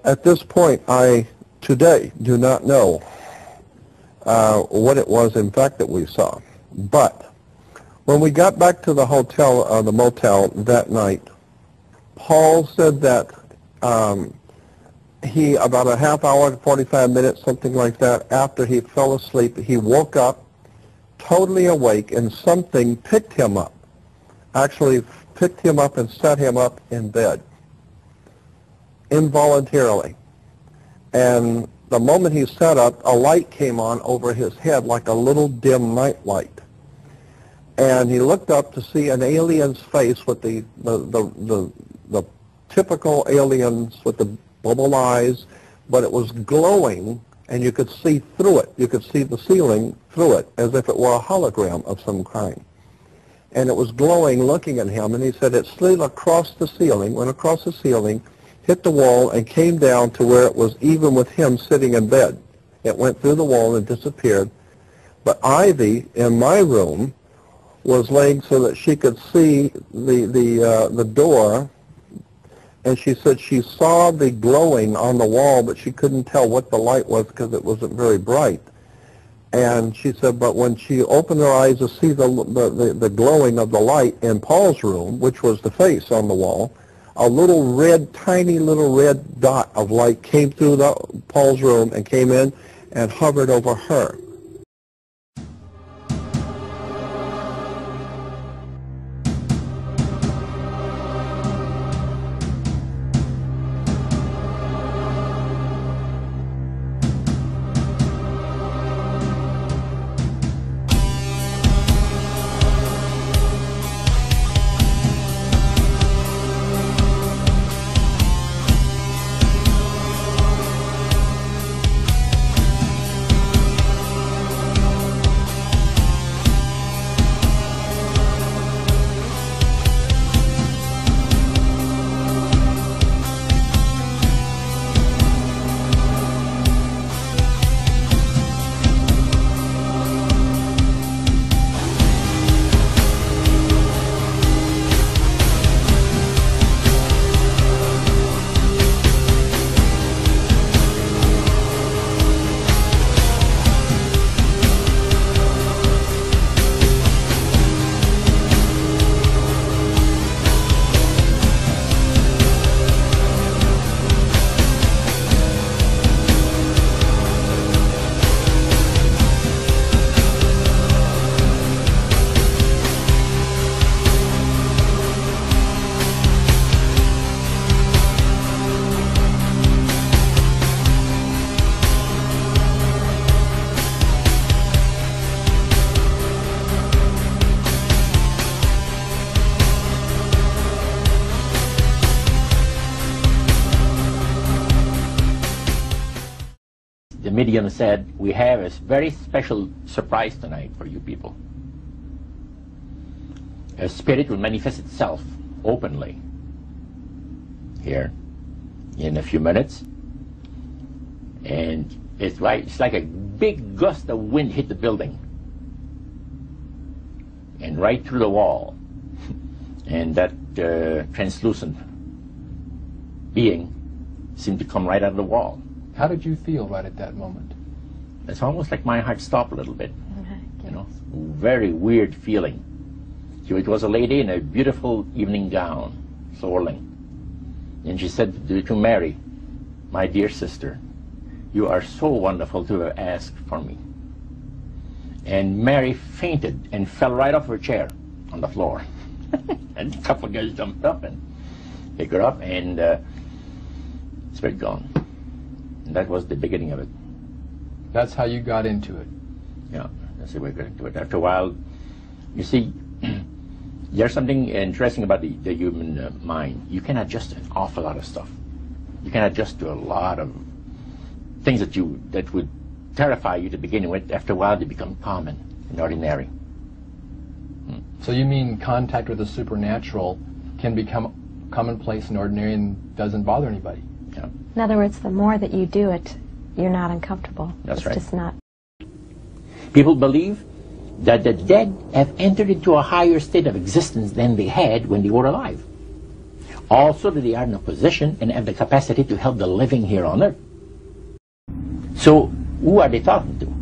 At this point, I today do not know what it was, in fact, that we saw. But when we got back to the hotel, the motel that night, Paul said that he, about a half hour to 45 minutes, something like that, after he fell asleep, he woke up totally awake, and something picked him up, actually picked him up and set him up in bed, involuntarily. And the moment he sat up, a light came on over his head like a little dim night light. And he looked up to see an alien's face with the typical aliens with the bubble eyes, but it was glowing, and you could see through it. You could see the ceiling through it, as if it were a hologram of some kind. And it was glowing, looking at him, and he said it slid across the ceiling, went across the ceiling, hit the wall, and came down to where it was even with him sitting in bed. It went through the wall and disappeared. But Ivy, in my room, was laying so that she could see the door, and she said she saw the glowing on the wall, but she couldn't tell what the light was because it wasn't very bright. And she said, but when she opened her eyes to see the glowing of the light in Paul's room, which was the face on the wall, a little red, tiny little red dot of light came through Paul's room and came in and hovered over her. The medium said, we have a very special surprise tonight for you people. A spirit will manifest itself openly here in a few minutes, and it's like a big gust of wind hit the building and right through the wall, and that translucent being seemed to come right out of the wall. How did you feel right at that moment? It's almost like my heart stopped a little bit. You know, very weird feeling. It was a lady in a beautiful evening gown, swirling. And she said to Mary, my dear sister, you are so wonderful to have asked for me. And Mary fainted and fell right off her chair on the floor. And a couple of guys jumped up and picked her up, and spirit gone. And that was the beginning of it. That's how you got into it. Yeah, that's the way we got into it. After a while, you see, there's something interesting about the human mind. You can adjust to an awful lot of stuff. You can adjust to a lot of things that would terrify you to begin with. After a while, they become common and ordinary. So you mean contact with the supernatural can become commonplace and ordinary and doesn't bother anybody? Yeah. In other words, the more that you do it, you're not uncomfortable. That's right. It's just not. People believe that the dead have entered into a higher state of existence than they had when they were alive. Also that they are in a position and have the capacity to help the living here on earth. So who are they talking to?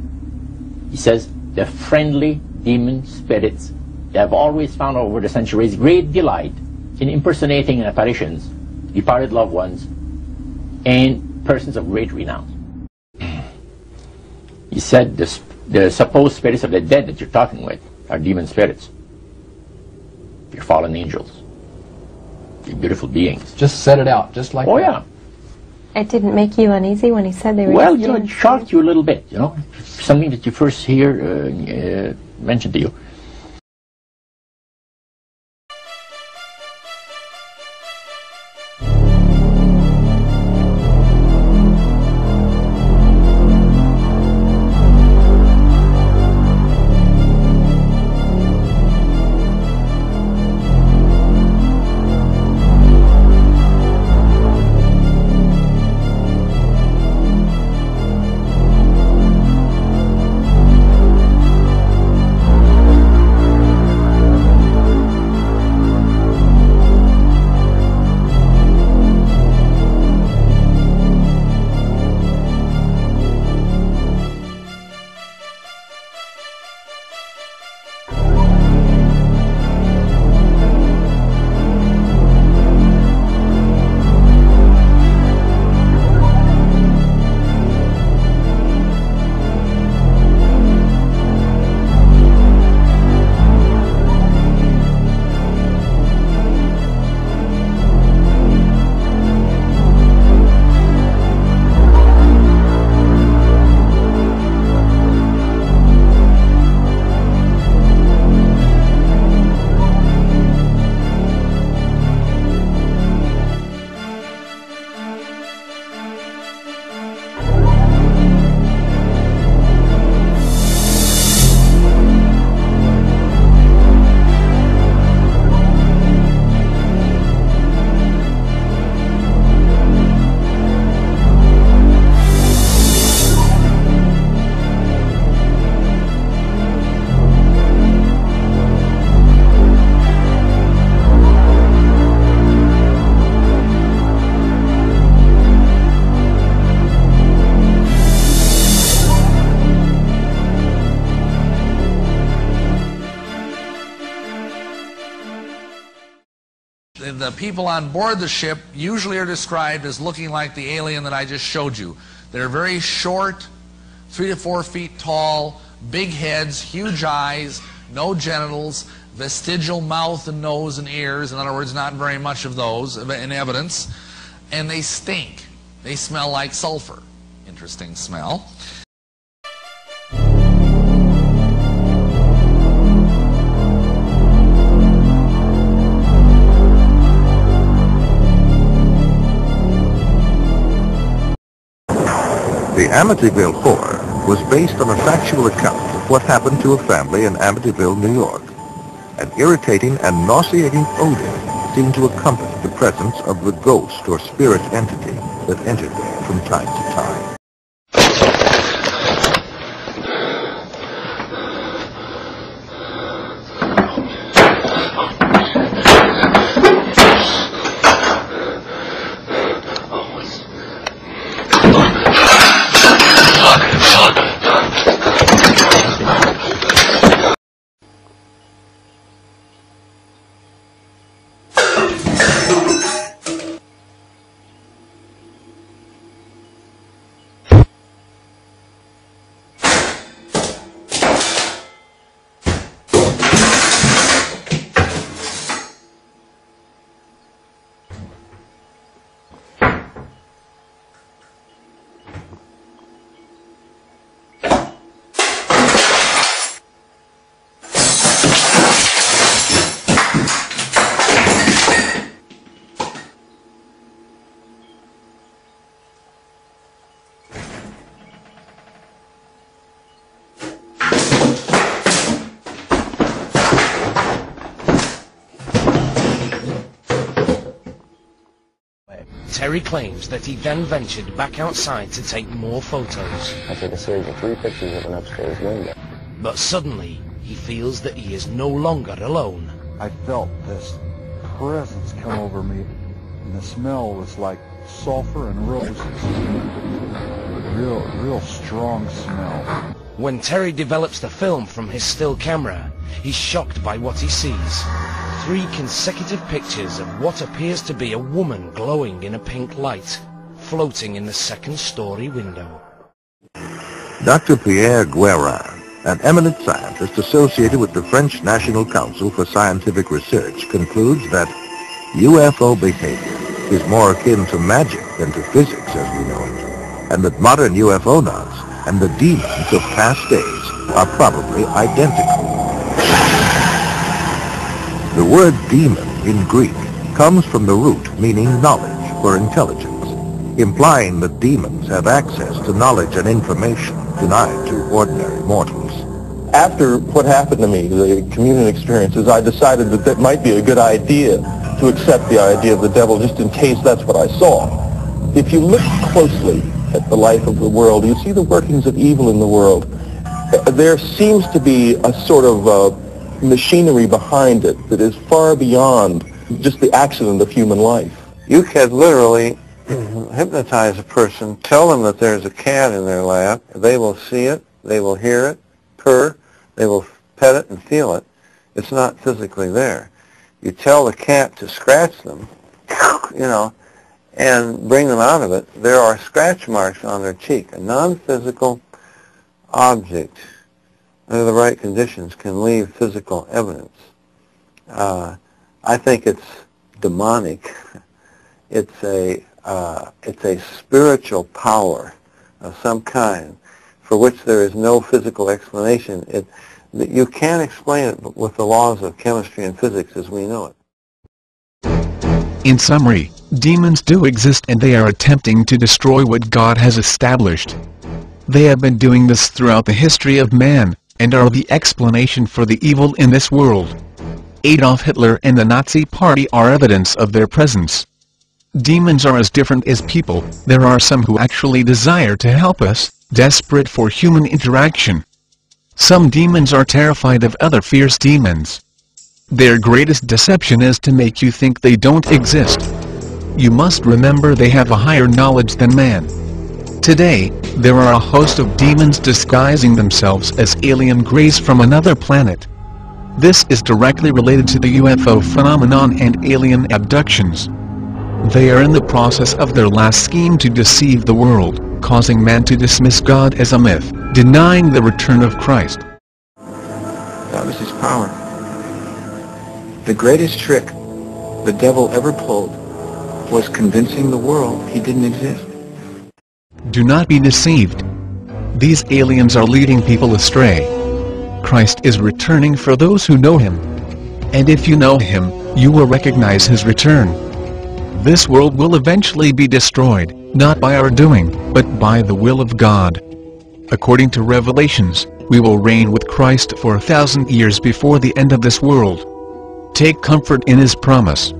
He says the friendly demon spirits that have always found over the centuries great delight in impersonating in apparitions departed loved ones and persons of great renown. He said the supposed spirits of the dead that you're talking with are demon spirits. They're fallen angels. They're beautiful beings. Just set it out, just like Oh, that. yeah. It didn't make you uneasy when he said they were... Well, you know, it shocked you a little bit, you know, something that you first hear mentioned to you. The people on board the ship usually are described as looking like the alien that I just showed you. They're very short, 3 to 4 feet tall, big heads, huge eyes, no genitals, vestigial mouth and nose and ears, in other words, not very much of those in evidence, and they stink. They smell like sulfur. Interesting smell. The Amityville Horror was based on a factual account of what happened to a family in Amityville, New York. An irritating and nauseating odor seemed to accompany the presence of the ghost or spirit entity that entered there from time to time. Terry claims that he then ventured back outside to take more photos. I took a series of 3 pictures of an upstairs window. But suddenly, he feels that he is no longer alone. I felt this presence come over me. And the smell was like sulfur and roses. Real strong smell. When Terry develops the film from his still camera, he's shocked by what he sees. 3 consecutive pictures of what appears to be a woman glowing in a pink light, floating in the second-story window. Dr. Pierre Guérin, an eminent scientist associated with the French National Council for Scientific Research, concludes that UFO behavior is more akin to magic than to physics as we know it, and that modern UFOnauts and the demons of past days are probably identical. The word demon in Greek comes from the root meaning knowledge or intelligence, implying that demons have access to knowledge and information denied to ordinary mortals. After what happened to me, the communion experiences, I decided that that might be a good idea to accept the idea of the devil just in case that's what I saw. If you look closely at the life of the world, you see the workings of evil in the world. There seems to be a sort of machinery behind it that is far beyond just the accident of human life. You can literally hypnotize a person, tell them that there's a cat in their lap. They will see it, they will hear it, purr, they will pet it and feel it. It's not physically there. You tell the cat to scratch them, and bring them out of it. There are scratch marks on their cheek. A non-physical object, under the right conditions, can leave physical evidence. I think it's demonic. It's a spiritual power of some kind for which there is no physical explanation. You can't explain it with the laws of chemistry and physics as we know it. In summary, demons do exist and they are attempting to destroy what God has established. They have been doing this throughout the history of man, and are the explanation for the evil in this world. Adolf Hitler and the Nazi Party are evidence of their presence. Demons are as different as people. There are some who actually desire to help us, desperate for human interaction. Some demons are terrified of other fierce demons. Their greatest deception is to make you think they don't exist. You must remember they have a higher knowledge than man. Today, there are a host of demons disguising themselves as alien grays from another planet. This is directly related to the UFO phenomenon and alien abductions. They are in the process of their last scheme to deceive the world, causing man to dismiss God as a myth, denying the return of Christ. That was his power. The greatest trick the devil ever pulled was convincing the world he didn't exist. Do not be deceived. These aliens are leading people astray. Christ is returning for those who know him. And if you know him, you will recognize his return. This world will eventually be destroyed, not by our doing, but by the will of God. According to Revelations, we will reign with Christ for 1,000 years before the end of this world. Take comfort in his promise.